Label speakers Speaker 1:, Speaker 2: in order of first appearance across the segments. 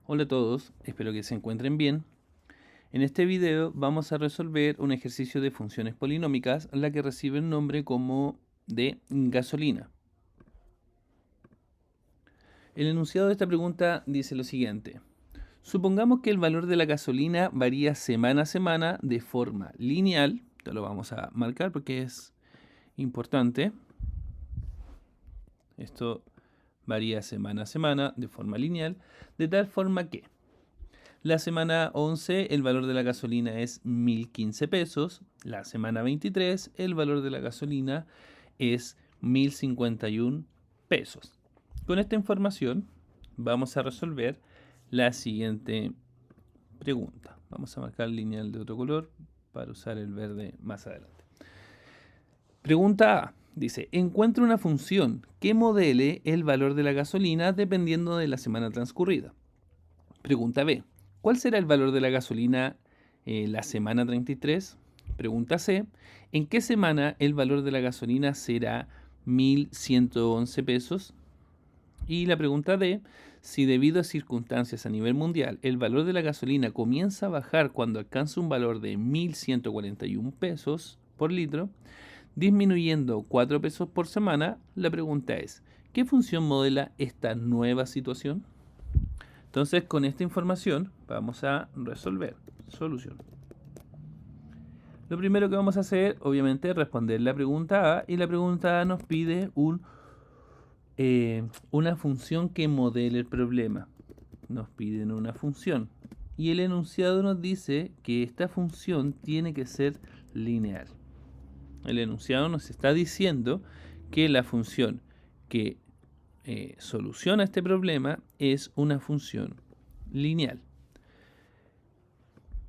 Speaker 1: Hola a todos, espero que se encuentren bien. En este video vamos a resolver un ejercicio de funciones polinómicas, la que recibe el nombre como de gasolina. El enunciado de esta pregunta dice lo siguiente. Supongamos que el valor de la gasolina varía semana a semana de forma lineal. Esto lo vamos a marcar porque es importante. Esto varía semana a semana de forma lineal, de tal forma que la semana 11 el valor de la gasolina es 1015 pesos. La semana 23 el valor de la gasolina es 1051 pesos. Con esta información vamos a resolver la siguiente pregunta. Vamos a marcar el lineal de otro color para usar el verde más adelante. Pregunta A. Dice, encuentra una función que modele el valor de la gasolina dependiendo de la semana transcurrida. Pregunta B. ¿Cuál será el valor de la gasolina la semana 33? Pregunta C. ¿En qué semana el valor de la gasolina será 1111 pesos? Y la pregunta D. Si debido a circunstancias a nivel mundial el valor de la gasolina comienza a bajar cuando alcanza un valor de 1141 pesos por litro, disminuyendo 4 pesos por semana, la pregunta es, ¿qué función modela esta nueva situación? Entonces, con esta información vamos a resolver. Solución. Lo primero que vamos a hacer, obviamente, es responder la pregunta A, y la pregunta A nos pide una función que modele el problema. Nos piden una función. Y el enunciado nos dice que esta función tiene que ser lineal. El enunciado nos está diciendo que la función que soluciona este problema es una función lineal.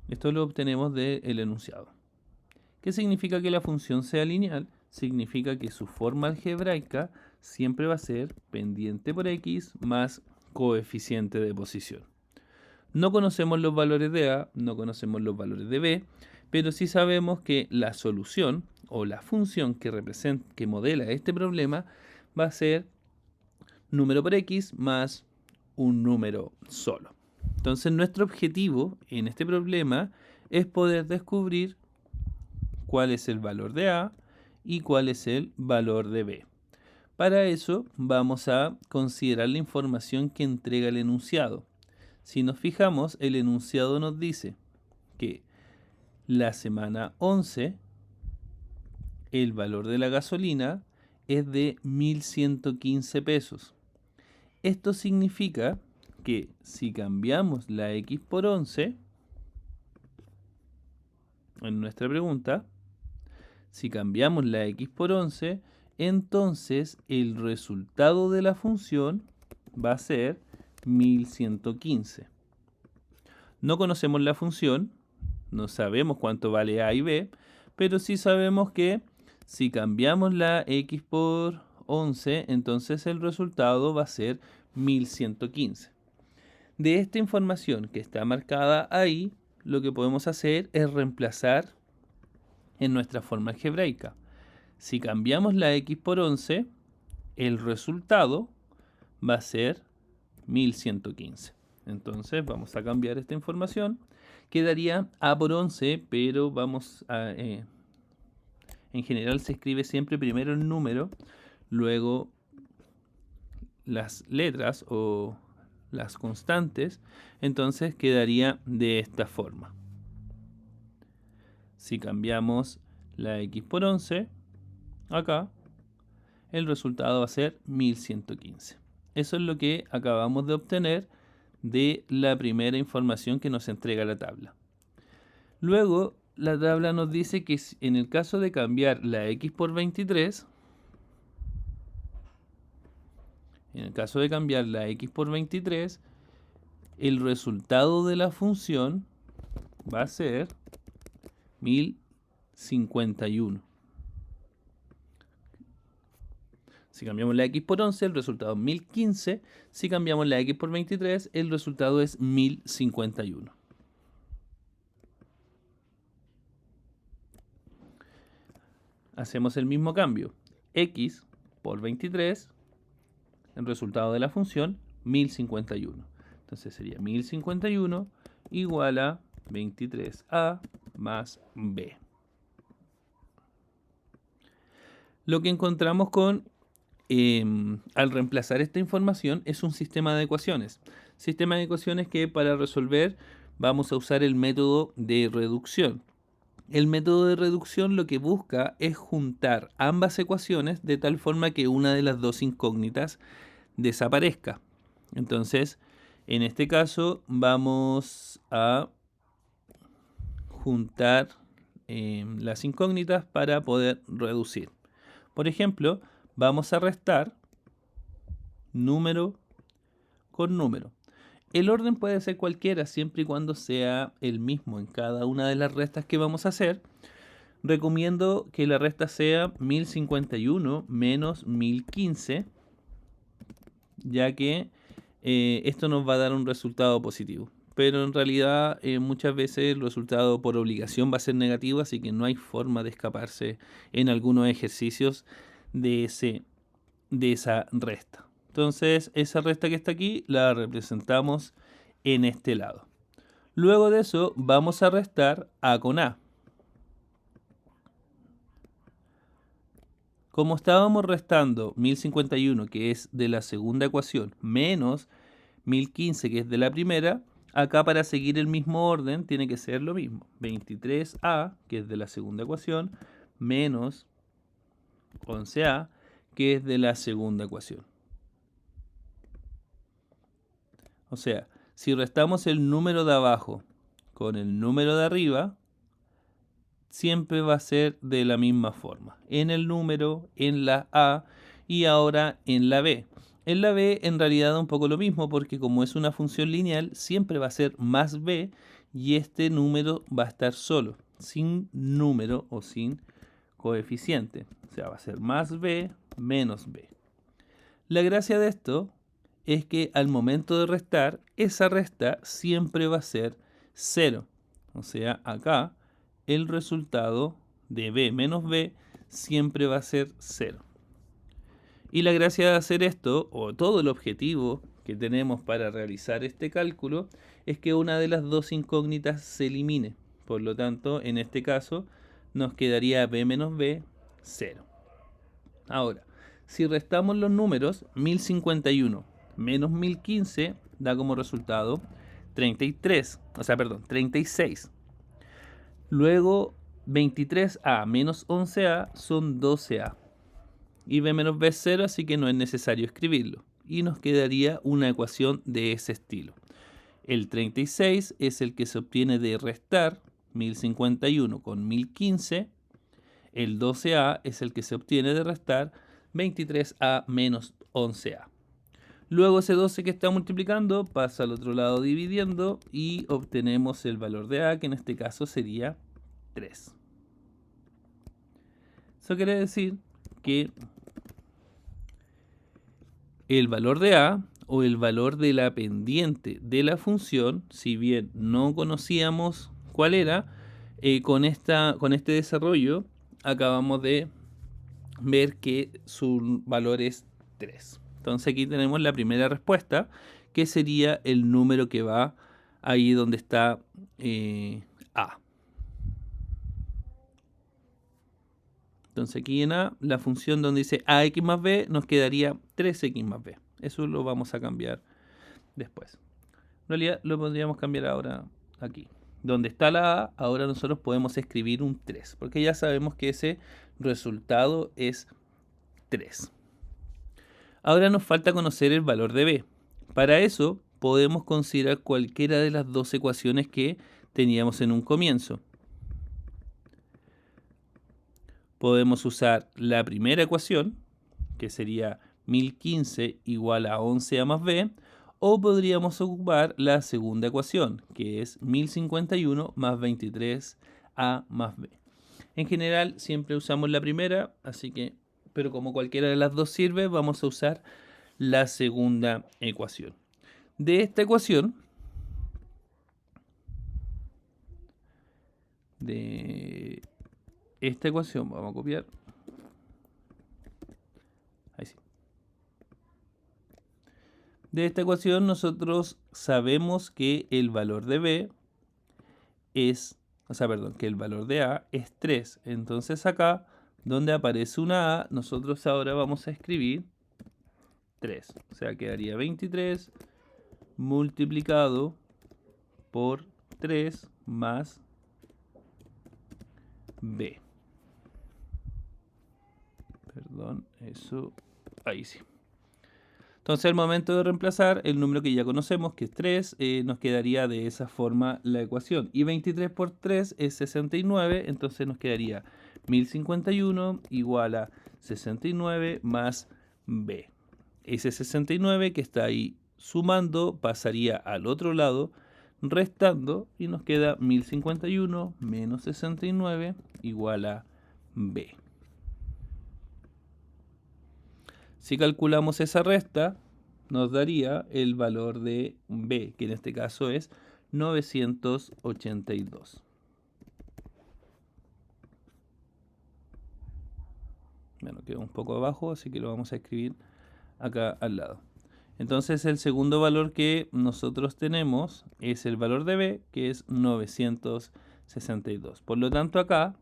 Speaker 1: Esto lo obtenemos del enunciado. ¿Qué significa que la función sea lineal? Significa que su forma algebraica siempre va a ser pendiente por x más coeficiente de posición. No conocemos los valores de a, no conocemos los valores de b, pero sí sabemos que la solución o la función que modela este problema va a ser número por x más un número solo. Entonces nuestro objetivo en este problema es poder descubrir cuál es el valor de a y cuál es el valor de b. Para eso vamos a considerar la información que entrega el enunciado. Si nos fijamos, el enunciado nos dice que la semana 11 el valor de la gasolina es de 1115 pesos. Esto significa que si cambiamos la x por 11, en nuestra pregunta, si cambiamos la x por 11, entonces el resultado de la función va a ser 1115. No conocemos la función, no sabemos cuánto vale a y b, pero sí sabemos que si cambiamos la x por 11, entonces el resultado va a ser 1115. De esta información que está marcada ahí, lo que podemos hacer es reemplazar en nuestra forma algebraica. Si cambiamos la x por 11, el resultado va a ser 1115. Entonces vamos a cambiar esta información. Quedaría a por 11, pero en general se escribe siempre primero el número, luego las letras o las constantes, entonces quedaría de esta forma. Si cambiamos la x por 11, acá, el resultado va a ser 1115. Eso es lo que acabamos de obtener de la primera información que nos entrega la tabla. Luego, la tabla nos dice que en el caso de cambiar la x por 23, el resultado de la función va a ser 1051. Si cambiamos la x por 11, el resultado es 1015. Si cambiamos la x por 23, el resultado es 1051. Hacemos el mismo cambio. X por 23, el resultado de la función, 1051. Entonces sería 1051 igual a 23A más B. Lo que encontramos al reemplazar esta información es un sistema de ecuaciones. Sistema de ecuaciones que para resolver vamos a usar el método de reducción. El método de reducción lo que busca es juntar ambas ecuaciones de tal forma que una de las dos incógnitas desaparezca. Entonces, en este caso vamos a juntar las incógnitas para poder reducir. Por ejemplo, vamos a restar número con número. El orden puede ser cualquiera siempre y cuando sea el mismo en cada una de las restas que vamos a hacer. Recomiendo que la resta sea 1051 menos 1015, ya que esto nos va a dar un resultado positivo. Pero en realidad muchas veces el resultado por obligación va a ser negativo, así que no hay forma de escaparse en algunos ejercicios de esa resta. Entonces esa resta que está aquí la representamos en este lado. Luego de eso vamos a restar A con A. Como estábamos restando 1051, que es de la segunda ecuación, menos 1015, que es de la primera, acá para seguir el mismo orden tiene que ser lo mismo. 23A, que es de la segunda ecuación, menos 11A, que es de la segunda ecuación. O sea, si restamos el número de abajo con el número de arriba, siempre va a ser de la misma forma. En el número, en la A y ahora en la B. En la B en realidad da un poco lo mismo porque como es una función lineal, siempre va a ser más B y este número va a estar solo, sin número o sin coeficiente. O sea, va a ser más B menos B. La gracia de esto es que al momento de restar, esa resta siempre va a ser 0. O sea, acá el resultado de B menos B siempre va a ser 0. Y la gracia de hacer esto, o todo el objetivo que tenemos para realizar este cálculo, es que una de las dos incógnitas se elimine. Por lo tanto, en este caso, nos quedaría B menos B 0. Ahora, si restamos los números, 1051 menos 1015 da como resultado 36. Luego 23A menos 11A son 12A. Y B menos B es 0, así que no es necesario escribirlo. Y nos quedaría una ecuación de ese estilo. El 36 es el que se obtiene de restar 1051 con 1015. El 12A es el que se obtiene de restar 23A menos 11A. Luego ese 12 que está multiplicando pasa al otro lado dividiendo y obtenemos el valor de A, que en este caso sería 3. Eso quiere decir que el valor de A o el valor de la pendiente de la función, si bien no conocíamos cuál era, con este desarrollo acabamos de ver que su valor es 3. Entonces aquí tenemos la primera respuesta, que sería el número que va ahí donde está A. Entonces aquí en A, la función donde dice AX más B, nos quedaría 3X más B. Eso lo vamos a cambiar después. En realidad lo podríamos cambiar ahora aquí. Donde está la A, ahora nosotros podemos escribir un 3, porque ya sabemos que ese resultado es 3. Ahora nos falta conocer el valor de B. Para eso podemos considerar cualquiera de las dos ecuaciones que teníamos en un comienzo. Podemos usar la primera ecuación, que sería 1015 igual a 11A más B, o podríamos ocupar la segunda ecuación, que es 1051 más 23A más B. En general siempre usamos la primera, así que, pero como cualquiera de las dos sirve, vamos a usar la segunda ecuación. De esta ecuación, vamos a copiar. Ahí sí. De esta ecuación nosotros sabemos que el valor de B es, que el valor de A es 3. Entonces acá, donde aparece una A, nosotros ahora vamos a escribir 3. O sea, quedaría 23 multiplicado por 3 más B. Perdón, eso, ahí sí. Entonces al momento de reemplazar el número que ya conocemos, que es 3, nos quedaría de esa forma la ecuación. Y 23 por 3 es 69, entonces nos quedaría 1051 igual a 69 más B. Ese 69 que está ahí sumando pasaría al otro lado, restando, y nos queda 1051 menos 69 igual a B. Si calculamos esa resta, nos daría el valor de B, que en este caso es 982. Bueno, quedó un poco abajo, así que lo vamos a escribir acá al lado. Entonces el segundo valor que nosotros tenemos es el valor de B, que es 962. Por lo tanto acá,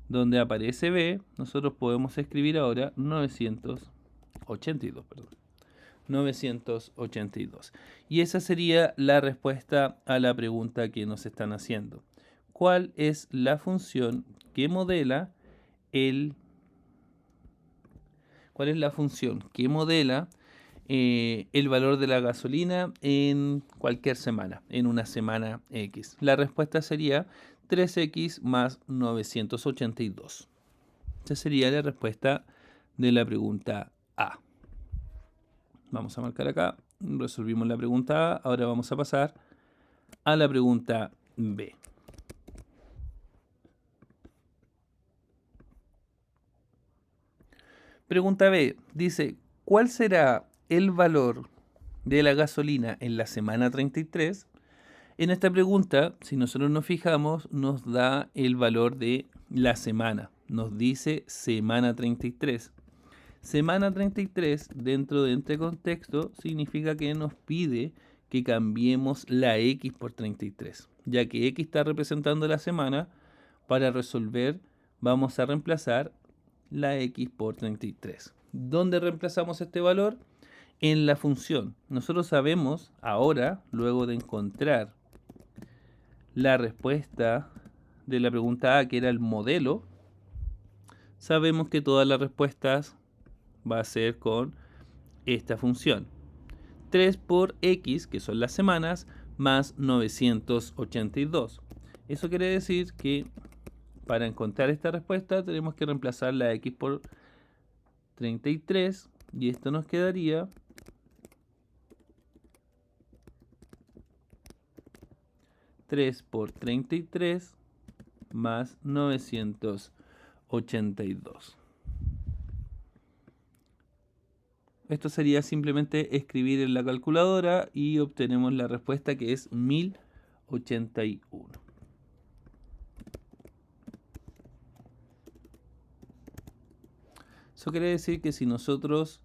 Speaker 1: donde aparece B, nosotros podemos escribir ahora 982, perdón. 982. Y esa sería la respuesta a la pregunta que nos están haciendo. ¿Cuál es la función que modela el valor de la gasolina en cualquier semana, en una semana X? La respuesta sería 3x más 982. Esa sería la respuesta de la pregunta A. Vamos a marcar acá, resolvimos la pregunta A, ahora vamos a pasar a la pregunta B. Pregunta B, dice, ¿cuál será el valor de la gasolina en la semana 33? En esta pregunta, si nosotros nos fijamos, nos da el valor de la semana. Nos dice semana 33. Semana 33, dentro de este contexto, significa que nos pide que cambiemos la X por 33. Ya que X está representando la semana, para resolver vamos a reemplazar la X por 33. ¿Dónde reemplazamos este valor? En la función. Nosotros sabemos ahora, luego de encontrar la respuesta de la pregunta A, que era el modelo, sabemos que todas las respuestas va a ser con esta función. 3 por x, que son las semanas, más 982. Eso quiere decir que para encontrar esta respuesta tenemos que reemplazar la x por 33 y esto nos quedaría 3 por 33 más 982. Esto sería simplemente escribir en la calculadora y obtenemos la respuesta, que es 1081. Eso quiere decir que si nosotros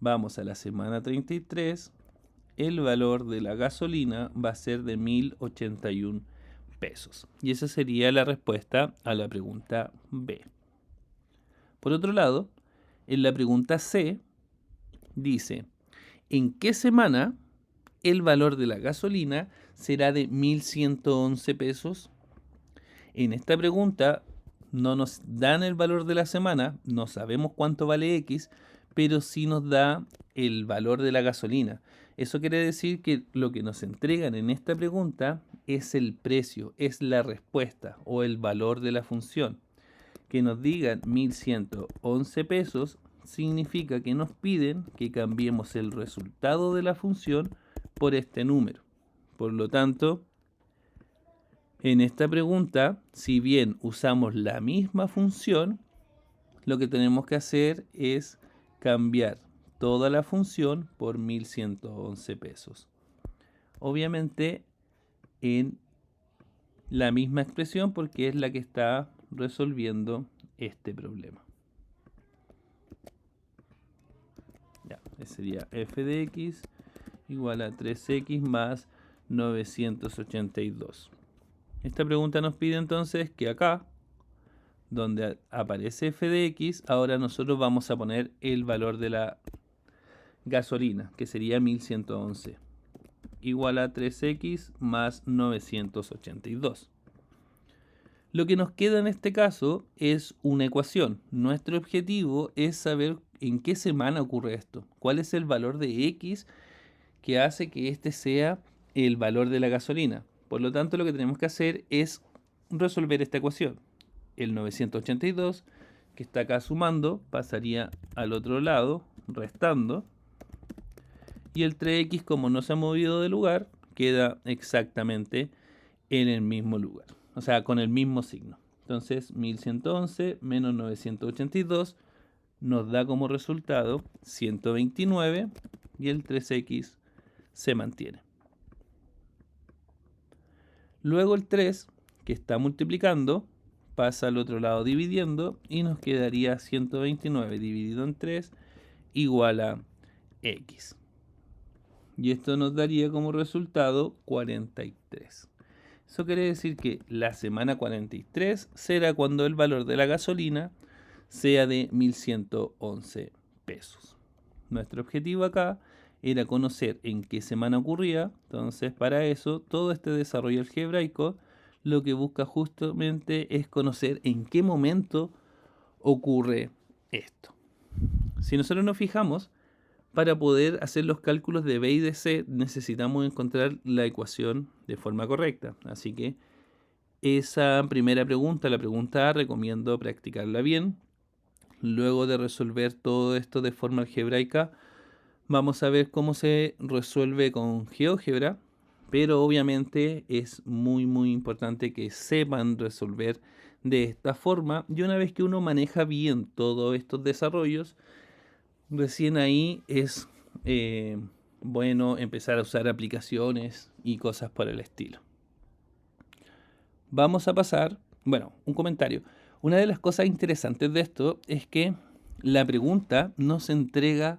Speaker 1: vamos a la semana 33, el valor de la gasolina va a ser de 1081 pesos. Y esa sería la respuesta a la pregunta B. Por otro lado, en la pregunta C dice, ¿en qué semana el valor de la gasolina será de 1111 pesos? En esta pregunta no nos dan el valor de la semana, no sabemos cuánto vale X, pero sí nos da el valor de la gasolina. Eso quiere decir que lo que nos entregan en esta pregunta es el precio, es la respuesta o el valor de la función. Que nos digan 1111 pesos significa que nos piden que cambiemos el resultado de la función por este número. Por lo tanto, en esta pregunta, si bien usamos la misma función, lo que tenemos que hacer es cambiar toda la función por 1111 pesos. Obviamente en la misma expresión, porque es la que está resolviendo este problema. Ya. Sería f de x igual a 3x más 982. Esta pregunta nos pide entonces que acá, donde aparece f de x, ahora nosotros vamos a poner el valor de la gasolina, que sería 1111, igual a 3x más 982. Lo que nos queda en este caso es una ecuación. Nuestro objetivo es saber en qué semana ocurre esto. ¿Cuál es el valor de x que hace que este sea el valor de la gasolina? Por lo tanto, lo que tenemos que hacer es resolver esta ecuación. El 982, que está acá sumando, pasaría al otro lado, restando. Y el 3x, como no se ha movido de lugar, queda exactamente en el mismo lugar. O sea, con el mismo signo. Entonces, 1111 menos 982 nos da como resultado 129 y el 3x se mantiene. Luego el 3, que está multiplicando, pasa al otro lado dividiendo y nos quedaría 129 dividido en 3 igual a x. Y esto nos daría como resultado 43. Eso quiere decir que la semana 43 será cuando el valor de la gasolina sea de 1111 pesos. Nuestro objetivo acá era conocer en qué semana ocurría. Entonces, para eso, todo este desarrollo algebraico lo que busca justamente es conocer en qué momento ocurre esto. Si nosotros nos fijamos, para poder hacer los cálculos de B y de C necesitamos encontrar la ecuación de forma correcta. Así que esa primera pregunta, la pregunta A, recomiendo practicarla bien. Luego de resolver todo esto de forma algebraica, vamos a ver cómo se resuelve con GeoGebra, pero obviamente es muy importante que sepan resolver de esta forma. Y una vez que uno maneja bien todos estos desarrollos, recién ahí es bueno empezar a usar aplicaciones y cosas por el estilo. Vamos a pasar, bueno, un comentario. Una de las cosas interesantes de esto es que la pregunta nos entrega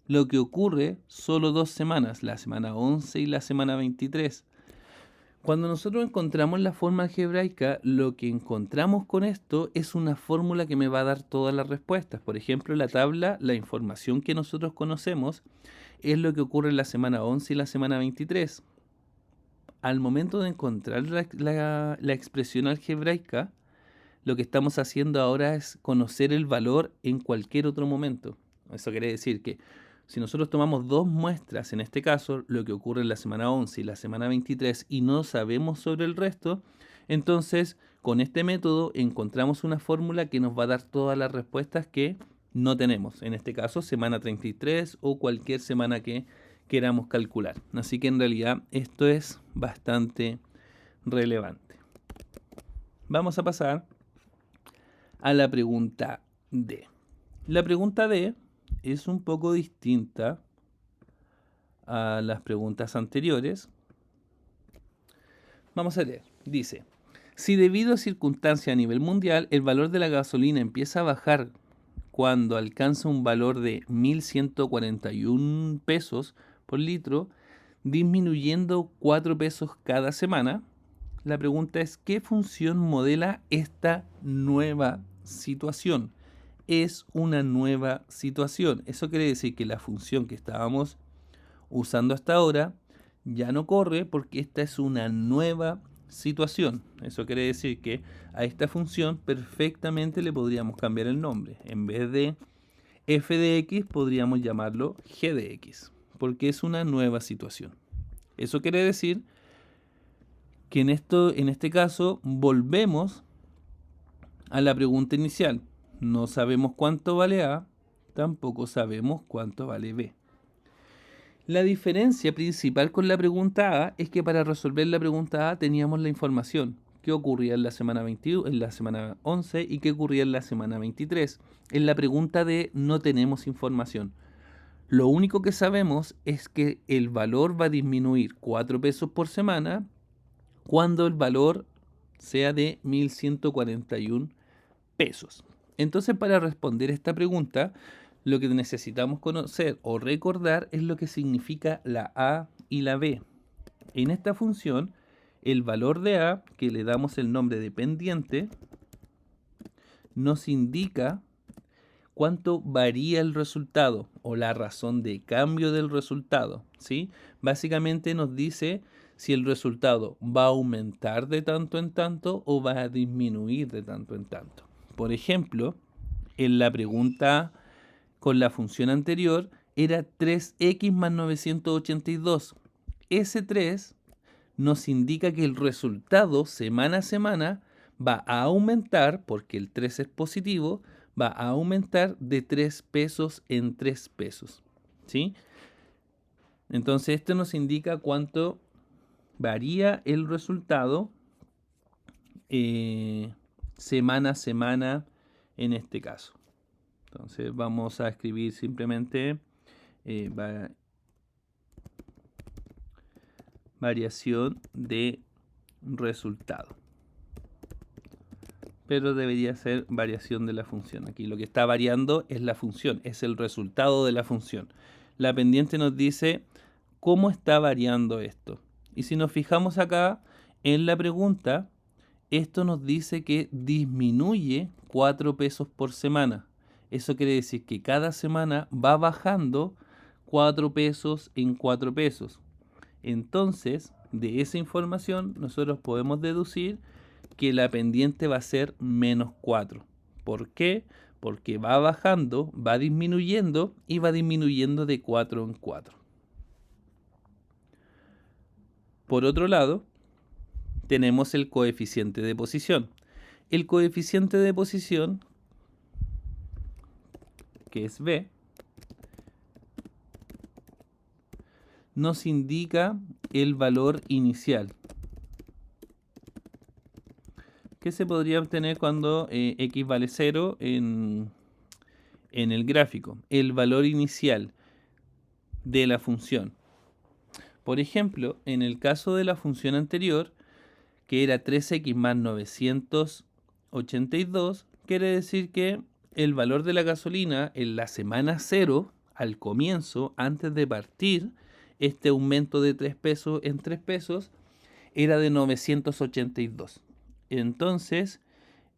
Speaker 1: lo que ocurre solo 2 semanas, la semana 11 y la semana 23. Cuando nosotros encontramos la forma algebraica, lo que encontramos con esto es una fórmula que me va a dar todas las respuestas. Por ejemplo, la tabla, la información que nosotros conocemos es lo que ocurre en la semana 11 y la semana 23. Al momento de encontrar la expresión algebraica, lo que estamos haciendo ahora es conocer el valor en cualquier otro momento. Eso quiere decir que si nosotros tomamos dos muestras, en este caso, lo que ocurre en la semana 11 y la semana 23, y no sabemos sobre el resto, entonces con este método encontramos una fórmula que nos va a dar todas las respuestas que no tenemos. En este caso, semana 33 o cualquier semana que queramos calcular. Así que en realidad esto es bastante relevante. Vamos a pasar a la pregunta D. La pregunta D es un poco distinta a las preguntas anteriores. Vamos a leer. Dice, si debido a circunstancias a nivel mundial el valor de la gasolina empieza a bajar cuando alcanza un valor de 1.141 pesos por litro, disminuyendo 4 pesos cada semana, la pregunta es, ¿qué función modela esta nueva situación? Es una nueva situación. Eso quiere decir que la función que estábamos usando hasta ahora ya no corre porque esta es una nueva situación. Eso quiere decir que a esta función perfectamente le podríamos cambiar el nombre. En vez de f de x podríamos llamarlo g de x, porque es una nueva situación. Eso quiere decir que en este caso volvemos a la pregunta inicial. No sabemos cuánto vale A, tampoco sabemos cuánto vale B. La diferencia principal con la pregunta A es que para resolver la pregunta A teníamos la información. ¿Qué ocurría en la semana 21, en la semana 11 y qué ocurría en la semana 23? En la pregunta D no tenemos información. Lo único que sabemos es que el valor va a disminuir 4 pesos por semana cuando el valor sea de 1.141 pesos. Entonces, para responder esta pregunta, Lo que necesitamos conocer o recordar es lo que significa la A y la B. En esta función, el valor de A, que le damos el nombre de pendiente, nos indica cuánto varía el resultado o la razón de cambio del resultado, ¿sí? Básicamente nos dice si el resultado va a aumentar de tanto en tanto o va a disminuir de tanto en tanto. Por ejemplo, en la pregunta con la función anterior era 3x más 982. Ese 3 nos indica que el resultado semana a semana va a aumentar, porque el 3 es positivo, va a aumentar de 3 pesos en 3 pesos. ¿Sí? Entonces esto nos indica cuánto varía el resultado semana a semana en este caso. Entonces vamos a escribir simplemente variación de resultado. Pero debería ser variación de la función. Aquí lo que está variando es la función, es el resultado de la función. La pendiente nos dice cómo está variando esto. Y si nos fijamos acá en la pregunta, esto nos dice que disminuye 4 pesos por semana. Eso quiere decir que cada semana va bajando 4 pesos en 4 pesos. Entonces, de esa información nosotros podemos deducir que la pendiente va a ser menos 4. ¿Por qué? Porque va bajando, va disminuyendo y va disminuyendo de 4 en 4. Por otro lado, tenemos el coeficiente de posición. El coeficiente de posición, que es B, nos indica el valor inicial, que se podría obtener cuando x vale 0 en el gráfico, el valor inicial de la función. Por ejemplo, en el caso de la función anterior, que era 3x más 982, quiere decir que el valor de la gasolina en la semana 0, al comienzo, antes de partir, este aumento de 3 pesos en 3 pesos, era de 982. Entonces,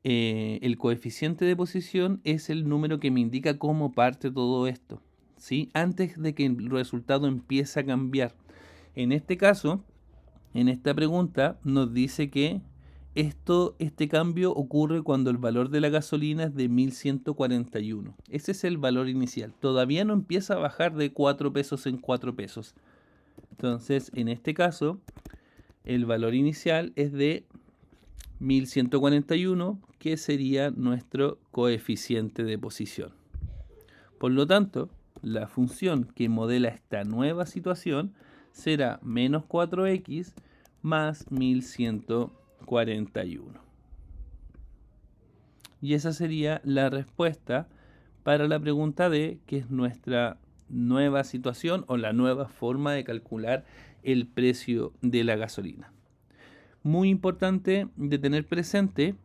Speaker 1: el coeficiente de posición es el número que me indica cómo parte todo esto, ¿sí? Antes de que el resultado empiece a cambiar. En este caso, en esta pregunta, nos dice que este cambio ocurre cuando el valor de la gasolina es de 1141. Ese es el valor inicial. Todavía no empieza a bajar de 4 pesos en 4 pesos. Entonces, en este caso, el valor inicial es de 1141, que sería nuestro coeficiente de posición. Por lo tanto, la función que modela esta nueva situación será menos 4x más 1141. Y esa sería la respuesta para la pregunta D, que es nuestra nueva situación o la nueva forma de calcular el precio de la gasolina. Muy importante de tener presente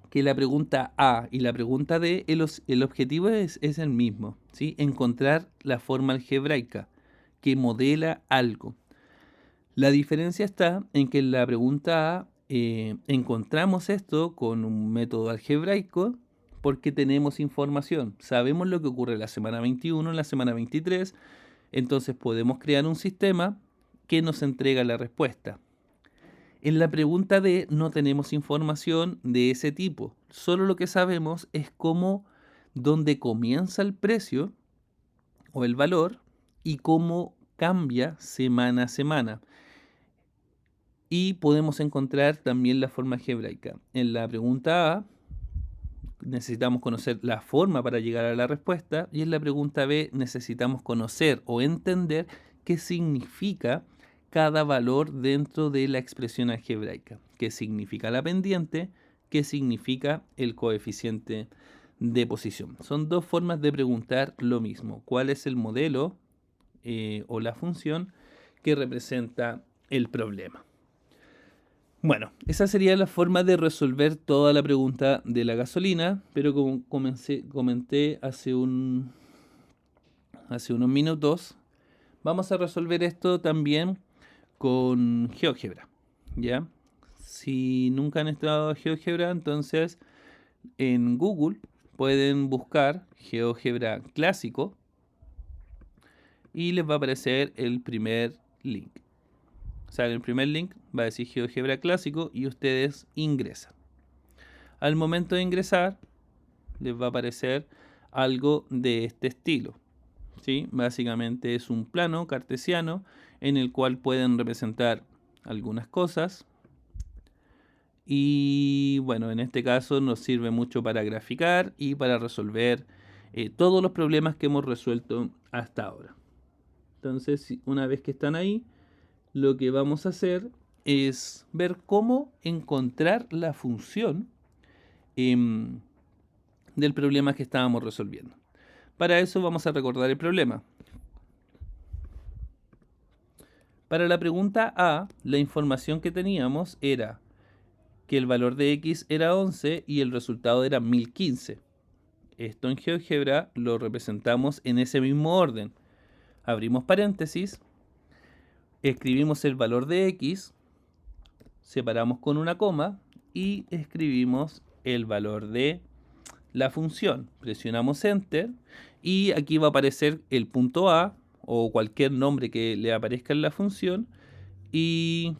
Speaker 1: que la pregunta A y la pregunta D, el objetivo es el mismo, ¿sí? Encontrar la forma algebraica que modela algo. La diferencia está en que en la pregunta A encontramos esto con un método algebraico porque tenemos información. Sabemos lo que ocurre en la semana 21, en la semana 23, entonces podemos crear un sistema que nos entrega la respuesta. En la pregunta D no tenemos información de ese tipo. Solo lo que sabemos es dónde comienza el precio o el valor y cómo cambia semana a semana. Y podemos encontrar también la forma algebraica. En la pregunta A necesitamos conocer la forma para llegar a la respuesta y en la pregunta B necesitamos conocer o entender qué significa cada valor dentro de la expresión algebraica, qué significa la pendiente, qué significa el coeficiente de posición. Son dos formas de preguntar lo mismo. ¿Cuál es el modelo o la función que representa el problema? Bueno, esa sería la forma de resolver toda la pregunta de la gasolina, pero como comenté hace un hace unos minutos, vamos a resolver esto también con GeoGebra, ¿ya? Si nunca han estado en GeoGebra, entonces en Google pueden buscar GeoGebra clásico y les va a aparecer el primer link. O sea, en el primer link va a decir GeoGebra clásico y ustedes ingresan. Al momento de ingresar, les va a aparecer algo de este estilo, ¿sí? Básicamente es un plano cartesiano en el cual pueden representar algunas cosas. Y bueno, en este caso nos sirve mucho para graficar y para resolver todos los problemas que hemos resuelto hasta ahora. Entonces, una vez que están ahí, lo que vamos a hacer es ver cómo encontrar la función del problema que estábamos resolviendo. Para eso vamos a recordar el problema. Para la pregunta A, la información que teníamos era que el valor de x era 11 y el resultado era 1015. Esto en GeoGebra lo representamos en ese mismo orden. Abrimos paréntesis, escribimos el valor de x, separamos con una coma y escribimos el valor de la función. Presionamos Enter y aquí va a aparecer el punto A o cualquier nombre que le aparezca en la función y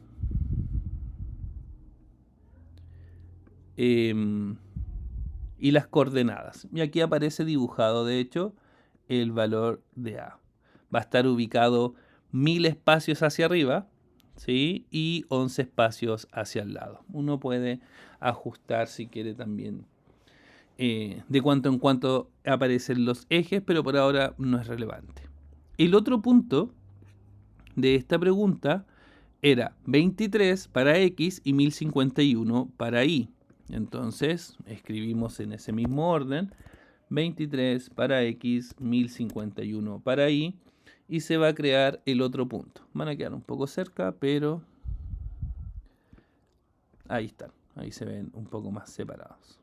Speaker 1: las coordenadas. Y aquí aparece dibujado, de hecho, el valor de A. Va a estar ubicado 1000 espacios hacia arriba, ¿sí? Y 11 espacios hacia el lado. Uno puede ajustar si quiere también de cuanto en cuanto aparecen los ejes, pero por ahora no es relevante. El otro punto de esta pregunta era 23 para X y 1051 para Y. Entonces escribimos en ese mismo orden 23 para X, 1051 para Y y se va a crear el otro punto. Van a quedar un poco cerca, pero ahí están. Ahí se ven un poco más separados.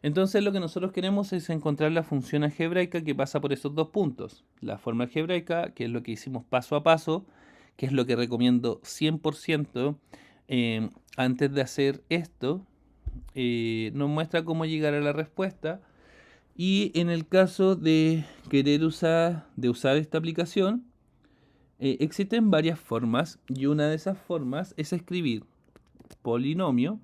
Speaker 1: Entonces lo que nosotros queremos es encontrar la función algebraica que pasa por esos dos puntos. La forma algebraica, que es lo que hicimos paso a paso, que es lo que recomiendo 100% antes de hacer esto, nos muestra cómo llegar a la respuesta. Y en el caso de querer usar esta aplicación, existen varias formas y una de esas formas es escribir polinomio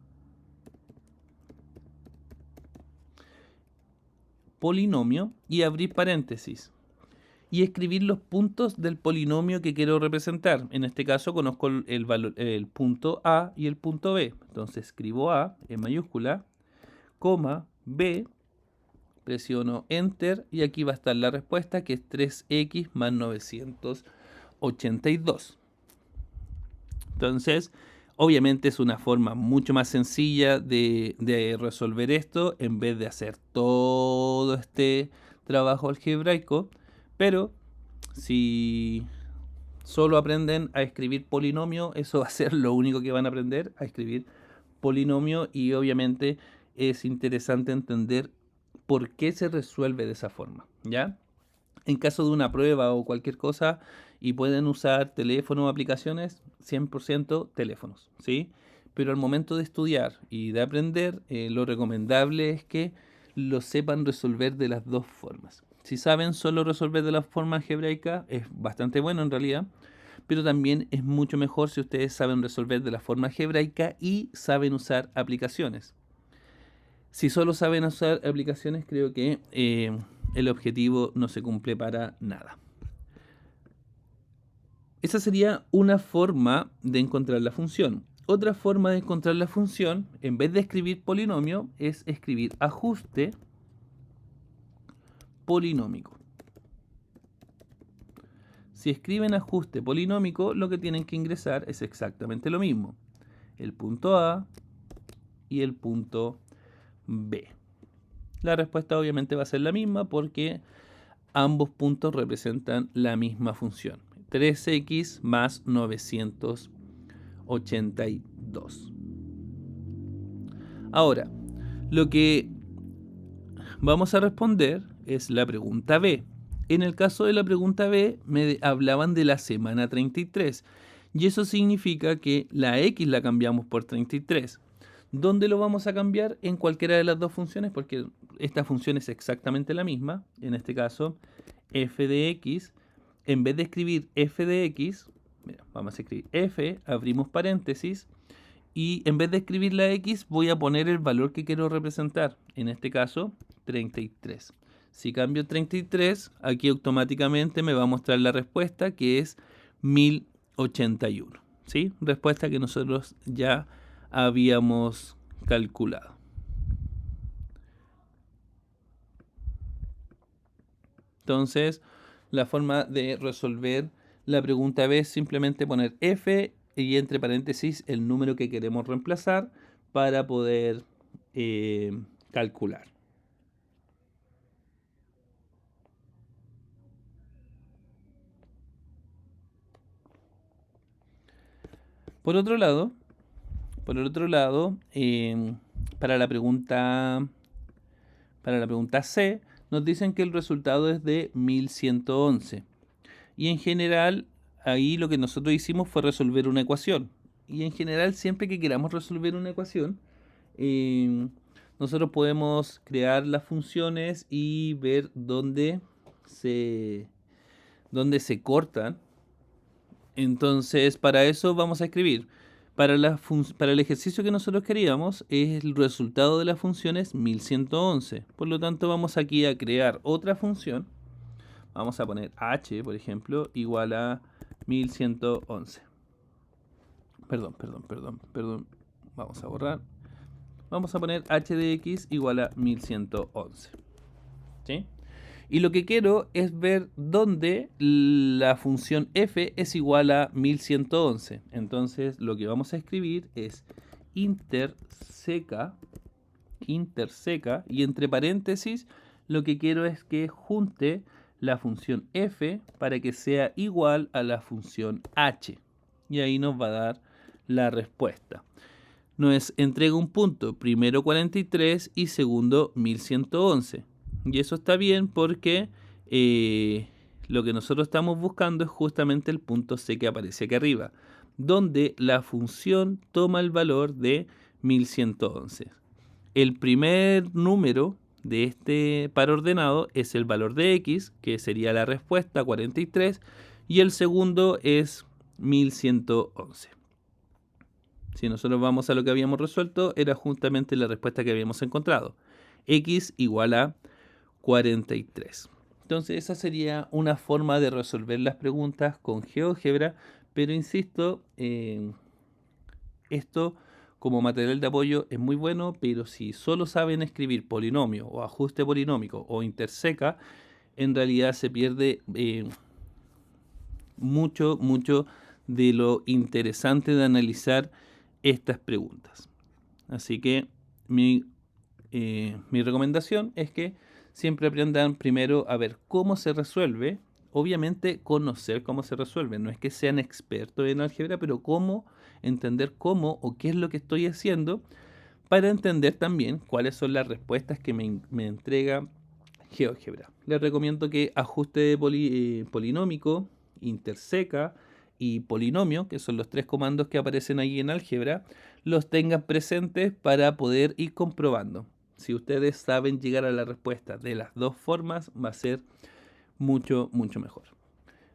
Speaker 1: y abrir paréntesis y escribir los puntos del polinomio que quiero representar. En este caso conozco el punto A y el punto B. Entonces escribo A en mayúscula, coma, B, presiono Enter y aquí va a estar la respuesta que es 3x más 982. Entonces, obviamente es una forma mucho más sencilla de resolver esto en vez de hacer todo este trabajo algebraico, pero si solo aprenden a escribir polinomio, eso va a ser lo único que van a aprender, a escribir polinomio, y obviamente es interesante entender por qué se resuelve de esa forma, ¿ya? En caso de una prueba o cualquier cosa y pueden usar teléfono o aplicaciones, 100% teléfonos, ¿sí? Pero al momento de estudiar y de aprender, lo recomendable es que lo sepan resolver de las dos formas. Si saben solo resolver de la forma algebraica, es bastante bueno en realidad, pero también es mucho mejor si ustedes saben resolver de la forma algebraica y saben usar aplicaciones. Si solo saben usar aplicaciones, creo que el objetivo no se cumple para nada. Esa sería una forma de encontrar la función. Otra forma de encontrar la función, en vez de escribir polinomio, es escribir ajuste polinómico. Si escriben ajuste polinómico, lo que tienen que ingresar es exactamente lo mismo. El punto A y el punto B. La respuesta obviamente va a ser la misma porque ambos puntos representan la misma función. 3x más 982. Ahora, lo que vamos a responder es la pregunta B. En el caso de la pregunta B, me hablaban de la semana 33. Y eso significa que la X la cambiamos por 33. ¿Dónde lo vamos a cambiar? En cualquiera de las dos funciones, porque esta función es exactamente la misma. En este caso, f de x, en vez de escribir f de x, mira, vamos a escribir f, abrimos paréntesis, y en vez de escribir la x, voy a poner el valor que quiero representar. En este caso, 33. Si cambio 33, aquí automáticamente me va a mostrar la respuesta, que es 1081. ¿Sí? Respuesta que nosotros ya habíamos calculado. Entonces, la forma de resolver la pregunta B es simplemente poner f y entre paréntesis el número que queremos reemplazar para poder calcular. Por otro lado, para la pregunta C, nos dicen que el resultado es de 1111. Y en general, ahí lo que nosotros hicimos fue resolver una ecuación. Y en general, siempre que queramos resolver una ecuación, nosotros podemos crear las funciones y ver dónde se cortan. Entonces, para eso vamos a escribir. Para el ejercicio que nosotros queríamos, el resultado de la función es 1111. Por lo tanto, vamos aquí a crear otra función. Vamos a poner h, por ejemplo, igual a 1111. Perdón. Vamos a borrar. Vamos a poner h de x igual a 1111. ¿Sí? Y lo que quiero es ver dónde la función f es igual a 1111. Entonces, lo que vamos a escribir es interseca, y entre paréntesis, lo que quiero es que junte la función f para que sea igual a la función h. Y ahí nos va a dar la respuesta. Nos entrega un punto, primero 43 y segundo 1111. Y eso está bien porque lo que nosotros estamos buscando es justamente el punto C que aparece aquí arriba, donde la función toma el valor de 1111. El primer número de este par ordenado es el valor de x, que sería la respuesta 43, y el segundo es 1111. Si nosotros vamos a lo que habíamos resuelto, era justamente la respuesta que habíamos encontrado. X igual a 43. Entonces esa sería una forma de resolver las preguntas con GeoGebra, pero insisto, esto como material de apoyo es muy bueno, pero si solo saben escribir polinomio o ajuste polinómico o interseca, en realidad se pierde mucho de lo interesante de analizar estas preguntas. Así que mi recomendación es que siempre aprendan primero a ver cómo se resuelve. Obviamente conocer cómo se resuelve. No es que sean expertos en álgebra, pero cómo entender cómo o qué es lo que estoy haciendo para entender también cuáles son las respuestas que me entrega GeoGebra. Les recomiendo que ajuste polinómico, interseca y polinomio, que son los tres comandos que aparecen ahí en álgebra, los tengan presentes para poder ir comprobando. Si ustedes saben llegar a la respuesta de las dos formas, va a ser mucho mejor.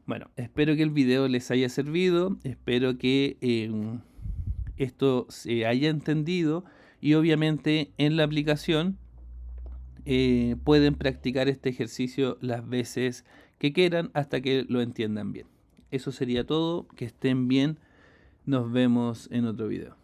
Speaker 1: Bueno, espero que el video les haya servido, espero que esto se haya entendido y obviamente en la aplicación pueden practicar este ejercicio las veces que quieran hasta que lo entiendan bien. Eso sería todo, que estén bien, nos vemos en otro video.